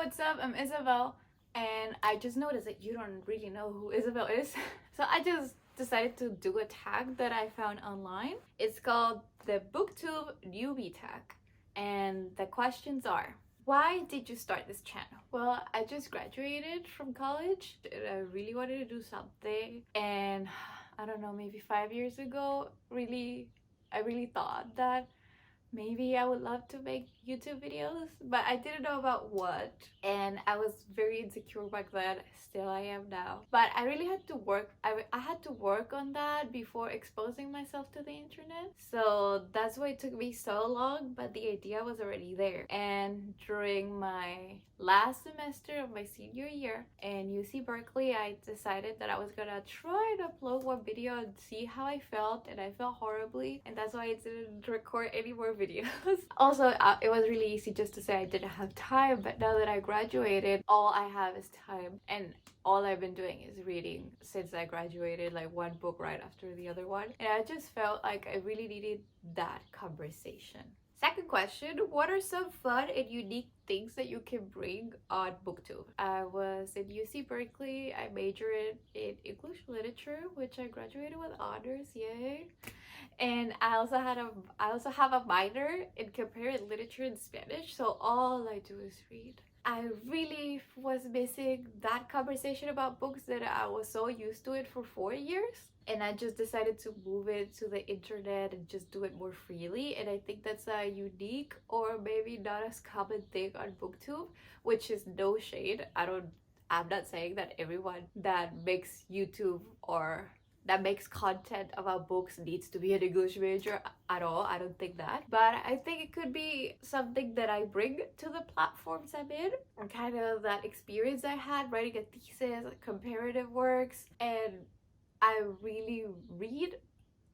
what's up? I'm Isabel, and I just noticed that you don't really know who Isabel is. So I just decided to do a tag that I found online. It's called the Booktube Newbie Tag. And the questions are, why did you start this channel? Well, I just graduated from college and I really wanted to do something. And I don't know, maybe 5 years ago, I really thought that maybe I would love to make YouTube videos, but I didn't know about what. And I was very insecure back then. Still I am now. But I really had to work. I had to work on that before exposing myself to the internet. So that's why it took me so long, but the idea was already there. And during my last semester of my senior year in UC Berkeley, I decided that I was gonna try to upload one video and see how I felt, and I felt horribly, and that's why I didn't record any more videos. Also, it was really easy just to say I didn't have time, but now that I graduated, all I have is time, and all I've been doing is reading since I graduated, like one book right after the other one, and I just felt like I really needed that conversation. Second question, what are some fun and unique things that you can bring on Booktube? I was in UC Berkeley. I majored in English literature, which I graduated with honors, yay. And I also have a minor in comparative literature in Spanish, so all I do is read. I really was missing that conversation about books that I was so used to it for 4 years. And I just decided to move it to the internet and just do it more freely. And I think that's a unique or maybe not as common thing on Booktube, which is no shade. I'm not saying that everyone that makes YouTube or that makes content about books needs to be an English major at all. I don't think that. But I think it could be something that I bring to the platforms I'm in, and kind of that experience I had writing a thesis, comparative works, and I really read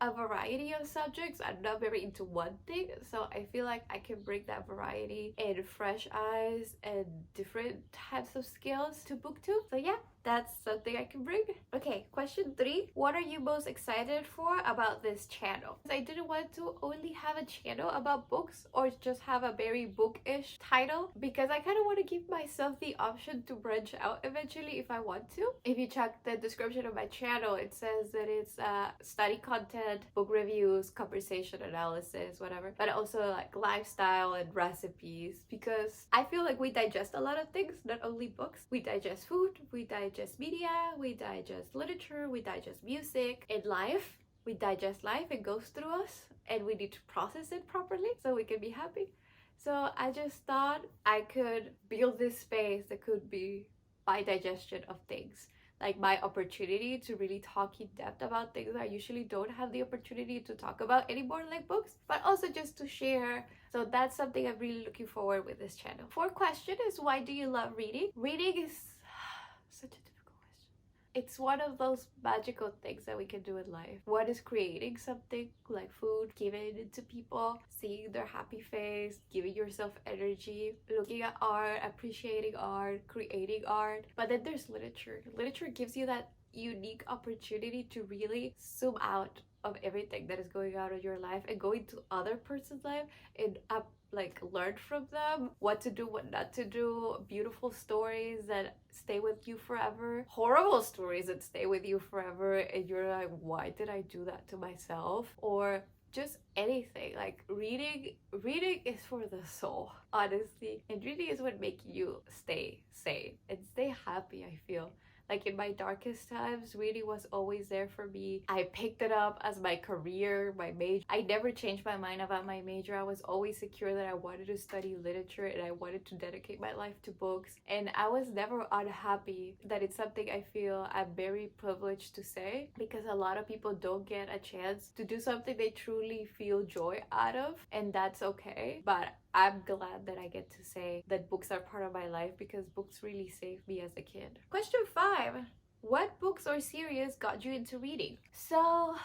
a variety of subjects. I'm not very into one thing, so I feel like I can bring that variety and fresh eyes and different types of skills to Booktube. So yeah, that's something I can bring. Okay, question 3. What are you most excited for about this channel? I didn't want to only have a channel about books or just have a very bookish title, because I kind of want to give myself the option to branch out eventually if I want to. If you check the description of my channel, it says that it's study content, book reviews, conversation analysis, whatever, but also like lifestyle and recipes, because I feel like we digest a lot of things, not only books. We digest food, we digest media, we digest literature, we digest music, and life. We digest life, it goes through us, and we need to process it properly so we can be happy. So I just thought I could build this space that could be my digestion of things, like my opportunity to really talk in depth about things I usually don't have the opportunity to talk about anymore, like books, but also just to share. So that's something I'm really looking forward with this channel. Fourth question is, why do you love reading? Reading is such a difficult question. It's one of those magical things that we can do in life. One is creating something like food, giving it to people, seeing their happy face, giving yourself energy, looking at art, appreciating art, creating art. But then there's literature. Literature gives you that unique opportunity to really zoom out of everything that is going on in your life and go into other person's life and like learn from them what to do, what not to do, beautiful stories that stay with you forever, horrible stories that stay with you forever, and you're like, why did I do that to myself? Or just anything. Like reading is for the soul, honestly, and reading is what makes you stay sane and stay happy. I feel like in my darkest times, reading was always there for me. I picked it up as my career, my major. I never changed my mind about my major. I was always secure that I wanted to study literature and I wanted to dedicate my life to books. And I was never unhappy. That it's something I feel I'm very privileged to say, because a lot of people don't get a chance to do something they truly feel joy out of, and that's okay. But I'm glad that I get to say that books are part of my life, because books really saved me as a kid. Question 5. What books or series got you into reading? So,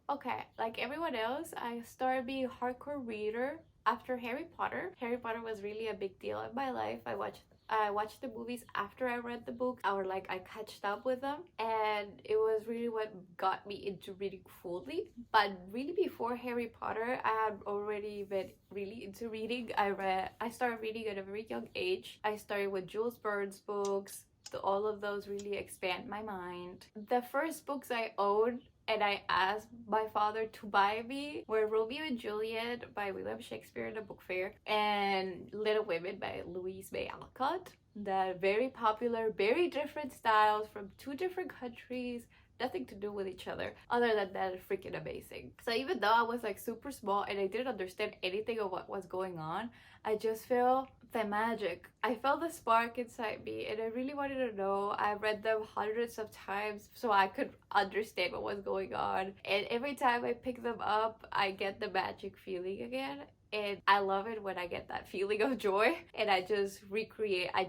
okay, like everyone else, I started being a hardcore reader after Harry Potter. Harry Potter was really a big deal in my life. I watched the movies after I read the books, or like I catched up with them, and it was really what got me into reading fully. But really before Harry Potter, I had already been really into reading. I started reading at a very young age. I started with Jules Verne's books. All of those really expand my mind. The first books I owned and I asked my father to buy me were Romeo and Juliet by William Shakespeare in a book fair and Little Women by Louise May Alcott. The very popular, very different styles from two different countries, nothing to do with each other. Other than that, freaking amazing. So even though I was like super small and I didn't understand anything of what was going on, I just felt the magic. I felt the spark inside me and I really wanted to know. I read them hundreds of times so I could understand what was going on. And every time I pick them up, I get the magic feeling again. And I love it when I get that feeling of joy and I just recreate. I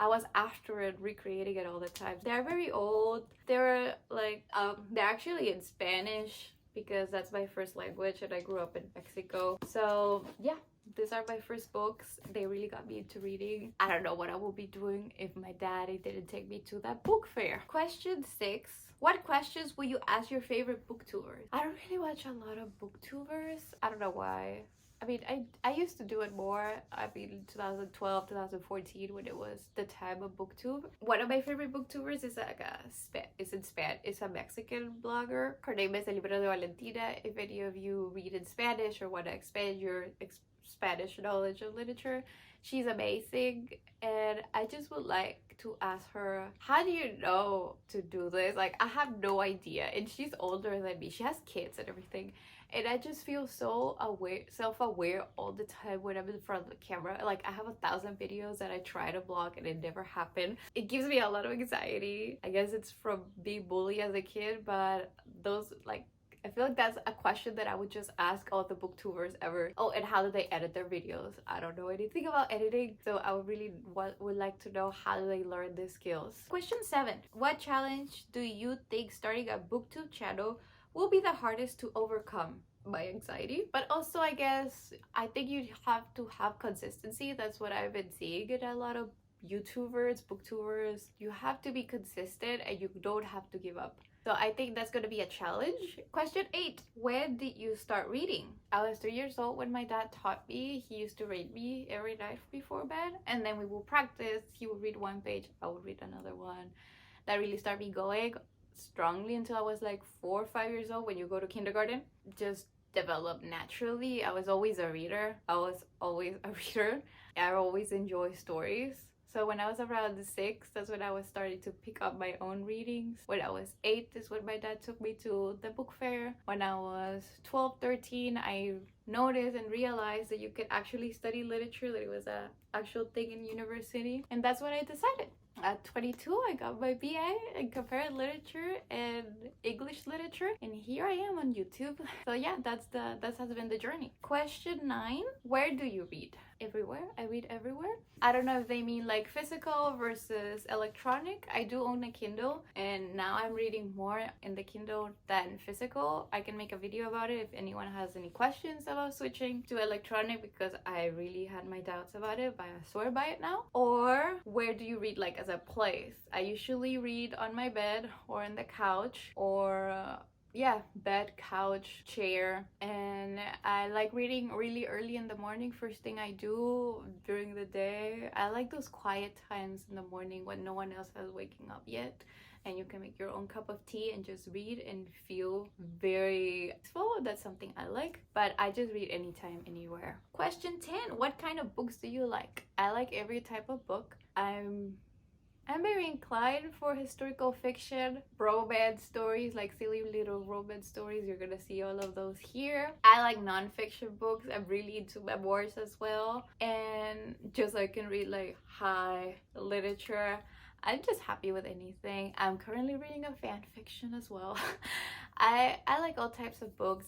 was after it, recreating it all the time. They're very old. They're like, they're actually in Spanish because that's my first language and I grew up in Mexico. So yeah, these are my first books. They really got me into reading. I don't know what I will be doing if my daddy didn't take me to that book fair. Question 6. What questions will you ask your favorite booktubers? I don't really watch a lot of booktubers. I don't know why. I mean, I used to do it more. I mean, in 2012, 2014, when it was the time of booktube. One of my favorite booktubers is it's a Mexican blogger. Her name is El Libro de Valentina. If any of you read in Spanish or want to expand your Spanish knowledge of literature, she's amazing. And I just would like to ask her, how do you know to do this? Like, I have no idea. And she's older than me. She has kids and everything. And I just feel so self-aware all the time when I'm in front of the camera. Like, I have 1,000 videos that I try to blog and it never happened. It gives me a lot of anxiety. I guess it's from being bullied as a kid, but those, like, I feel like that's a question that I would just ask all the booktubers ever. Oh, and how do they edit their videos? I don't know anything about editing, so I would like to know how do they learn these skills. Question 7. What challenge do you think starting a booktube channel will be the hardest to overcome? My anxiety, but also I think you have to have consistency. That's what I've been seeing in a lot of YouTubers, booktubers. You have to be consistent and you don't have to give up. So I think that's going to be a challenge. Question 8. When did you start reading? I was 3 years old when my dad taught me. He used to read me every night before bed, and then we will practice. He would read one page, I would read another one. That really started me going strongly until I was like 4 or 5 years old. When you go to kindergarten, just developed naturally. I was always a reader. I always enjoy stories. So when I was around 6, that's when I was starting to pick up my own readings. When I was 8 is when my dad took me to the book fair. When I was 12, 13, I noticed and realized that you could actually study literature, that it was an actual thing in university. And that's what I decided. At 22, I got my BA in comparative literature and English literature, and here I am on YouTube. So yeah, that has been the journey. Question 9. Where do you read? Everywhere. I read everywhere. I don't know if they mean like physical versus electronic. I do own a Kindle, and now I'm reading more in the Kindle than physical. I can make a video about it if anyone has any questions about switching to electronic, because I really had my doubts about it, but I swear by it now. Or where do you read, like as a place? I usually read on my bed or on the couch, or bed, couch, chair. And I like reading really early in the morning. First thing I do during the day. I like those quiet times in the morning when no one else has waking up yet, and you can make your own cup of tea and just read and feel very peaceful. That's something I like, but I just read anytime, anywhere. Question 10. What kind of books do you like? I like every type of book. I'm very inclined for historical fiction, romance stories, like silly little romance stories. You're gonna see all of those here. I like non-fiction books. I'm really into memoirs as well. And just so I can read like high literature. I'm just happy with anything. I'm currently reading a fan fiction as well. I like all types of books.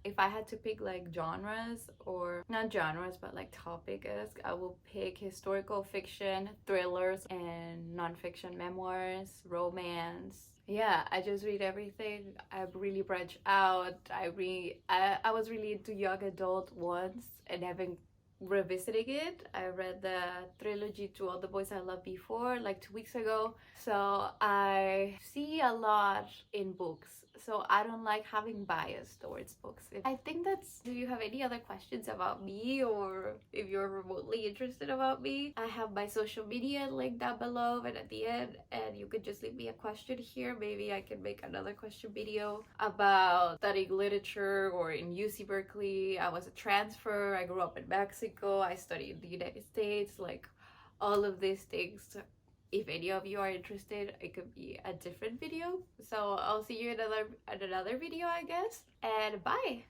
If I had to pick like genres, or not genres but like topics, I will pick historical fiction, thrillers, and nonfiction memoirs, romance. Yeah, I just read everything. I really branch out. I was really into young adult once and haven't revisiting it. I read the trilogy To All the Boys I Loved Before like 2 weeks ago. So I see a lot in books. So I don't like having bias towards books. I think that's. Do you have any other questions about me, or if you're remotely interested about me? I have my social media linked down below and at the end, and you could just leave me a question here. Maybe I can make another question video about studying literature, or in UC Berkeley. I was a transfer. I grew up in Mexico. I studied in the United States. Like all of these things. If any of you are interested, it could be a different video. So I'll see you in another video, I guess. And bye!